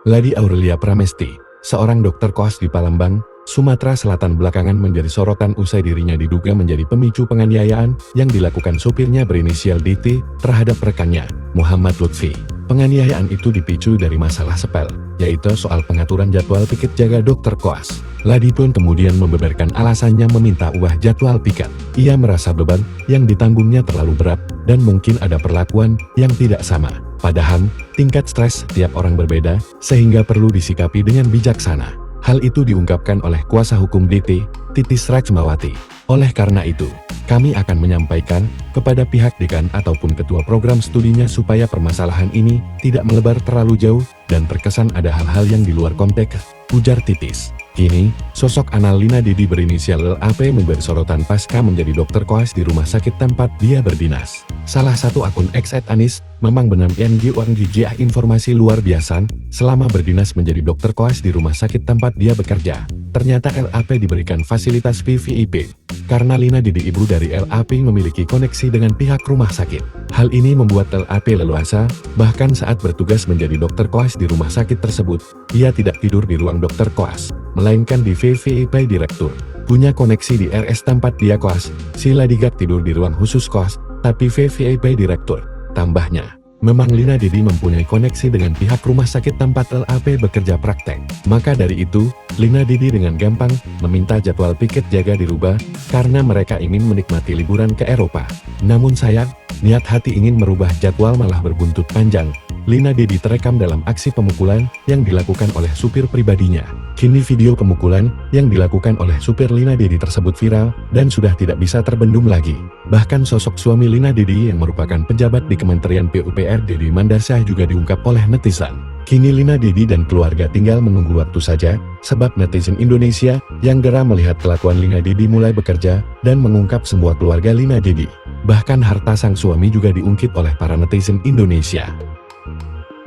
Lady Aurelia Pramesti, seorang dokter koas di Palembang, Sumatera Selatan belakangan menjadi sorotan usai dirinya diduga menjadi pemicu penganiayaan yang dilakukan sopirnya berinisial DT terhadap rekannya, Muhammad Lutfi. Penganiayaan itu dipicu dari masalah sepel, yaitu soal pengaturan jadwal piket jaga dokter koas. Lady pun kemudian membeberkan alasannya meminta ubah jadwal piket. Ia merasa beban yang ditanggungnya terlalu berat dan mungkin ada perlakuan yang tidak sama. Padahal, tingkat stres tiap orang berbeda, sehingga perlu disikapi dengan bijaksana. Hal itu diungkapkan oleh kuasa hukum DT, Titis Rachmawati. Oleh karena itu, kami akan menyampaikan kepada pihak dekan ataupun ketua program studinya supaya permasalahan ini tidak melebar terlalu jauh dan terkesan ada hal-hal yang di luar konteks, ujar Titis. Kini, sosok Annalina Didi berinisial LAP memberi sorotan pasca menjadi dokter koas di rumah sakit tempat dia berdinas. Salah satu akun @anis memang benar NGONGJA informasi luar biasa selama berdinas menjadi dokter koas di rumah sakit tempat dia bekerja. Ternyata LAP diberikan fasilitas VVIP. Karena Lina Didi ibu dari LAP memiliki koneksi dengan pihak rumah sakit. Hal ini membuat LAP leluasa, bahkan saat bertugas menjadi dokter koas di rumah sakit tersebut, ia tidak tidur di ruang dokter koas, melainkan di VVIP direktur. Punya koneksi di RS tempat dia koas, si Ladigak tidur di ruang khusus koas, tapi VVIP direktur. Tambahnya, memang Lina Didi mempunyai koneksi dengan pihak rumah sakit tempat LAP bekerja praktek. Maka dari itu, Lina Didi dengan gampang meminta jadwal piket jaga dirubah karena mereka ingin menikmati liburan ke Eropa. Namun sayang, niat hati ingin merubah jadwal malah berbuntut panjang. Lina Didi terekam dalam aksi pemukulan yang dilakukan oleh supir pribadinya. Kini video pemukulan yang dilakukan oleh supir Lina Didi tersebut viral dan sudah tidak bisa terbendung lagi. Bahkan sosok suami Lina Didi yang merupakan pejabat di Kementerian PUPR Deddy Mandasyah juga diungkap oleh netizen. Kini Lina Didi dan keluarga tinggal menunggu waktu saja, sebab netizen Indonesia yang geram melihat kelakuan Lina Didi mulai bekerja dan mengungkap semua keluarga Lina Didi. Bahkan harta sang suami juga diungkit oleh para netizen Indonesia.